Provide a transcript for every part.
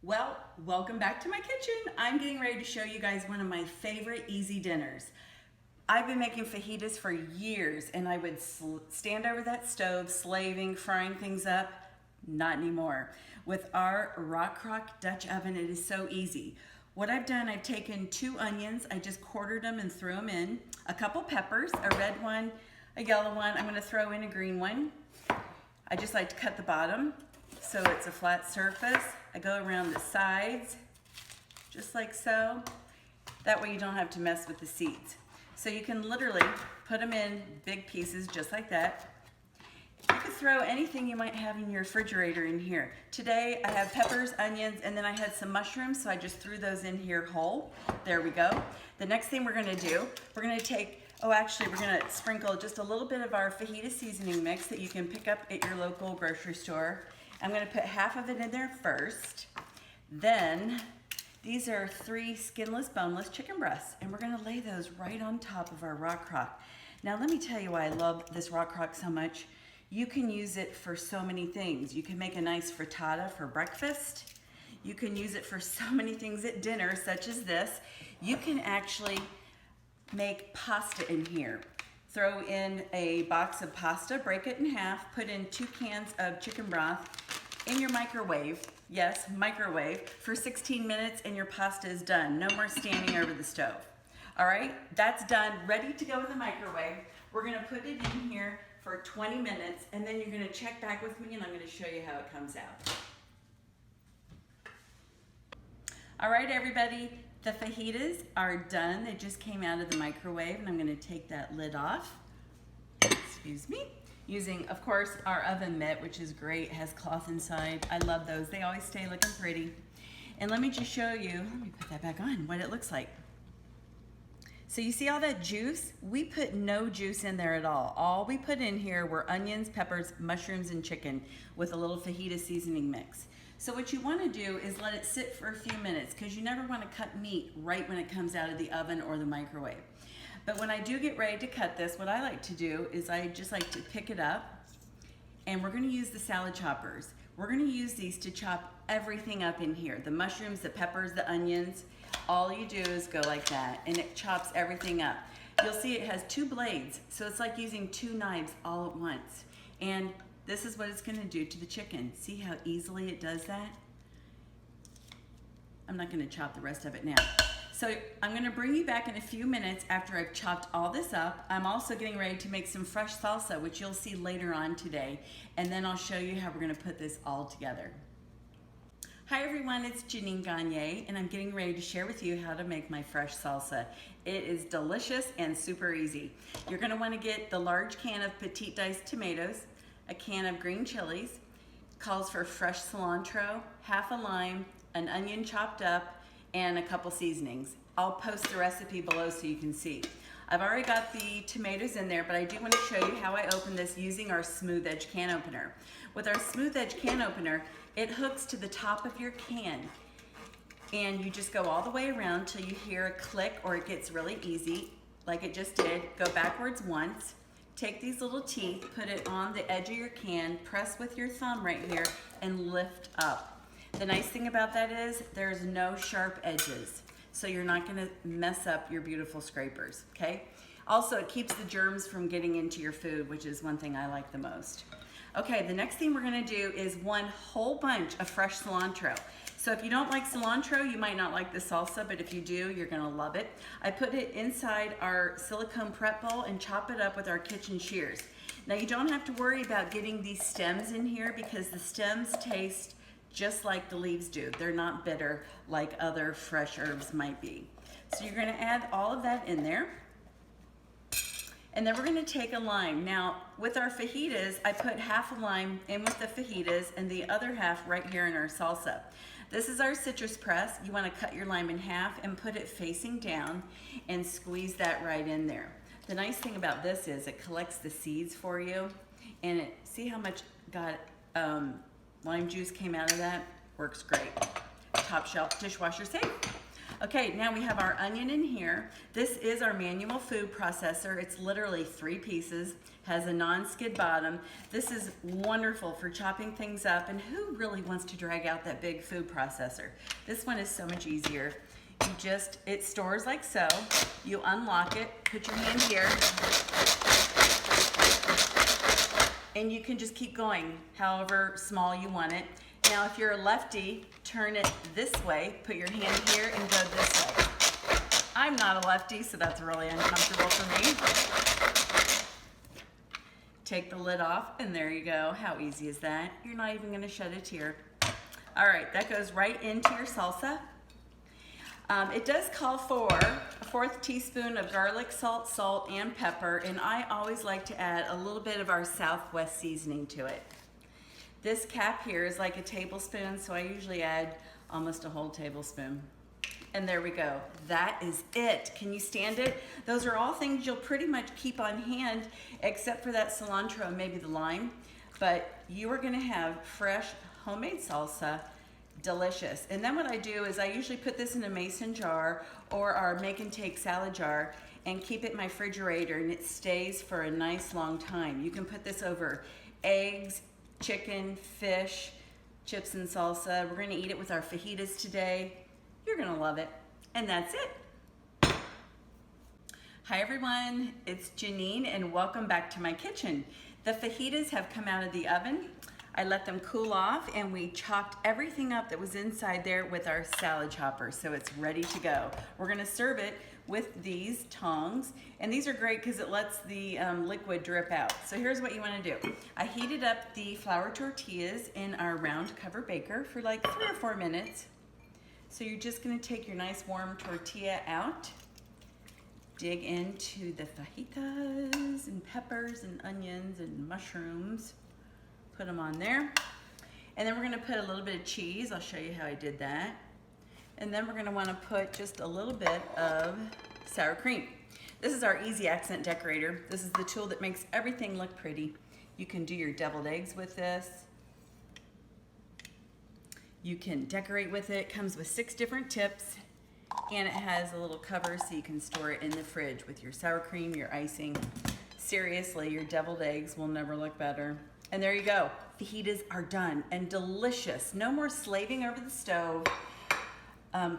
Well, welcome back to my kitchen. I'm getting ready to show you guys one of my favorite easy dinners. I've been making fajitas for years and I would stand over that stove slaving, frying things up. Not anymore. With our rock crock Dutch oven, it is so easy. What I've done, I've taken 2 onions, I just quartered them and threw them in, a couple peppers, a red one, a yellow one, I'm gonna throw in a green one. I just like to cut the bottom so it's a flat surface. I go around the sides, just like so. That way you don't have to mess with the seeds. So you can literally put them in big pieces just like that. You could throw anything you might have in your refrigerator in here. Today I have peppers, onions, and then I had some mushrooms, so I just threw those in here whole. There we go. The next thing we're gonna do, we're gonna take, we're gonna sprinkle just a little bit of our fajita seasoning mix that you can pick up at your local grocery store. I'm gonna put half of it in there first. Then, these are 3 skinless, boneless chicken breasts, and we're gonna lay those right on top of our rock crock. Now let me tell you why I love this rock crock so much. You can use it for so many things. You can make a nice frittata for breakfast. You can use it for so many things at dinner, such as this. You can actually make pasta in here. Throw in a box of pasta, break it in half, put in 2 cans of chicken broth in your microwave. Yes, microwave for 16 minutes and your pasta is done. No more standing over the stove. All right, that's done, ready to go in the microwave. We're gonna put it in here for 20 minutes and then you're gonna check back with me and I'm gonna show you how it comes out. All right, everybody, the fajitas are done. They just came out of the microwave and I'm gonna take that lid off. Excuse me. Using, of course, our oven mitt, which is great, has cloth inside. I love those. They always stay looking pretty. And let me just show you, let me put that back on, what it looks like. So you see all that juice? We put no juice in there at all. All we put in here were onions, peppers, mushrooms, and chicken with a little fajita seasoning mix. So what you want to do is let it sit for a few minutes because you never want to cut meat right when it comes out of the oven or the microwave. But when I do get ready to cut this, what I like to do is I just like to pick it up and we're going to use the salad choppers. We're going to use these to chop everything up in here. The mushrooms, the peppers, the onions. All you do is go like that and it chops everything up. You'll see it has 2 blades, so it's like using 2 knives all at once. And this is what it's gonna do to the chicken. See how easily it does that? I'm not gonna chop the rest of it now. So I'm gonna bring you back in a few minutes after I've chopped all this up. I'm also getting ready to make some fresh salsa, which you'll see later on today. And then I'll show you how we're gonna put this all together. Hi everyone, it's Jeanine Ganier, and I'm getting ready to share with you how to make my fresh salsa. It is delicious and super easy. You're gonna wanna get the large can of petite diced tomatoes, a can of green chilies, calls for fresh cilantro, half a lime, an onion chopped up, and a couple seasonings. I'll post the recipe below so you can see. I've already got the tomatoes in there, but I do want to show you how I open this using our smooth edge can opener. With our smooth edge can opener, it hooks to the top of your can and you just go all the way around till you hear a click or it gets really easy, like it just did. Go backwards once, take these little teeth, put it on the edge of your can, press with your thumb right here and lift up. The nice thing about that is there's no sharp edges, so you're not gonna mess up your beautiful scrapers, okay? Also, it keeps the germs from getting into your food, which is one thing I like the most. Okay, the next thing we're gonna do is 1 whole bunch of fresh cilantro. So if you don't like cilantro, you might not like the salsa, but if you do, you're gonna love it. I put it inside our silicone prep bowl and chop it up with our kitchen shears. Now you don't have to worry about getting these stems in here because the stems taste just like the leaves do. They're not bitter like other fresh herbs might be. So you're gonna add all of that in there. And then we're gonna take a lime. Now, with our fajitas, I put half a lime in with the fajitas and the other half right here in our salsa. This is our citrus press. You wanna cut your lime in half and put it facing down and squeeze that right in there. The nice thing about this is it collects the seeds for you and see how much lime juice came out of that? Works great. Top shelf, dishwasher safe. Okay, now we have our onion in here. This is our manual food processor. It's literally 3 pieces, has a non-skid bottom. This is wonderful for chopping things up, and who really wants to drag out that big food processor? This one is so much easier. It stores like so. You unlock it, put your hand here, and you can just keep going however small you want it. Now if you're a lefty, turn it this way, put your hand here and go this way. I'm not a lefty, so that's really uncomfortable for me. Take the lid off, and there you go. How easy is that? You're not even gonna shed a tear. All right, that goes right into your salsa. It does call for a 1/4 teaspoon of garlic, salt, and pepper, and I always like to add a little bit of our Southwest seasoning to it. This cap here is like a tablespoon, so I usually add almost a whole tablespoon. And there we go. That is it. Can you stand it? Those are all things you'll pretty much keep on hand, except for that cilantro and maybe the lime. But you are gonna have fresh homemade salsa. Delicious. And then what I do is I usually put this in a mason jar or our make and take salad jar and keep it in my refrigerator, and it stays for a nice long time. You can put this over eggs, chicken, fish, chips and salsa. We're gonna eat it with our fajitas today. You're gonna love it. And that's it. Hi everyone, it's Jeanine and welcome back to my kitchen. The fajitas have come out of the oven. I let them cool off and we chopped everything up that was inside there with our salad chopper, so it's ready to go. We're gonna serve it with these tongs, and these are great because it lets the liquid drip out. So here's what you wanna do. I heated up the flour tortillas in our round cover baker for like 3 or 4 minutes. So you're just gonna take your nice warm tortilla out, dig into the fajitas and peppers and onions and mushrooms. Put them on there. And then we're gonna put a little bit of cheese. I'll show you how I did that. And then we're gonna wanna put just a little bit of sour cream. This is our easy accent decorator. This is the tool that makes everything look pretty. You can do your deviled eggs with this. You can decorate with it. It comes with 6 different tips, and it has a little cover so you can store it in the fridge with your sour cream, your icing. Seriously, your deviled eggs will never look better. And there you go. Fajitas are done and delicious. No more slaving over the stove,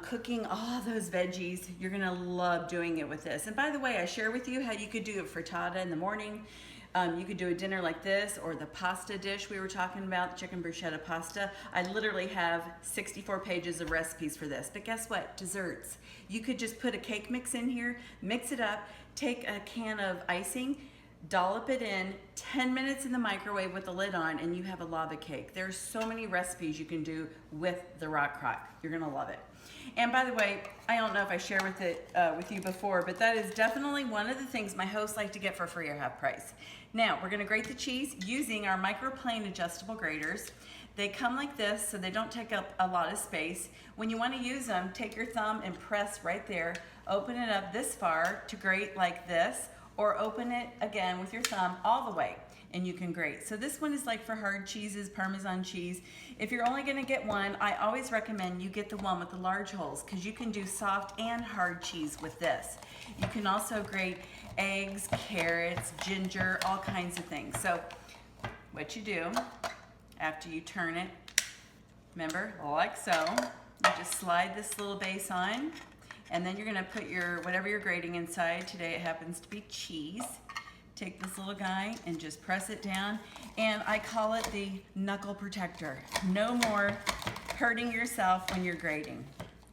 cooking all those veggies. You're gonna love doing it with this. And by the way, I share with you how you could do a frittata in the morning. You could do a dinner like this, or the pasta dish we were talking about, chicken bruschetta pasta. I literally have 64 pages of recipes for this. But guess what? Desserts. You could just put a cake mix in here, mix it up, take a can of icing, dollop it in, 10 minutes in the microwave with the lid on, and you have a lava cake. There's so many recipes you can do with the rock crock. You're gonna love it. And by the way, I don't know if I shared with you before, but that is definitely one of the things my hosts like to get for free or half price. Now, we're gonna grate the cheese using our microplane adjustable graters. They come like this, so they don't take up a lot of space. When you wanna use them, take your thumb and press right there. Open it up this far to grate like this, or open it again with your thumb all the way, and you can grate. So this one is like for hard cheeses, Parmesan cheese. If you're only gonna get one, I always recommend you get the one with the large holes, because you can do soft and hard cheese with this. You can also grate eggs, carrots, ginger, all kinds of things. So what you do after you turn it, remember, like so, you just slide this little base on, and then you're gonna put your, whatever you're grating inside. Today it happens to be cheese. Take this little guy and just press it down. And I call it the knuckle protector. No more hurting yourself when you're grating.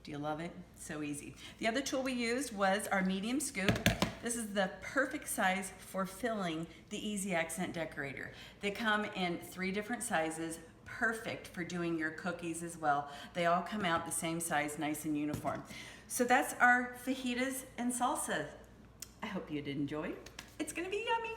Do you love it? So easy. The other tool we used was our medium scoop. This is the perfect size for filling the Easy Accent Decorator. They come in 3 different sizes, perfect for doing your cookies as well. They all come out the same size, nice and uniform. So that's our fajitas and salsa. I hope you did enjoy. It's gonna be yummy.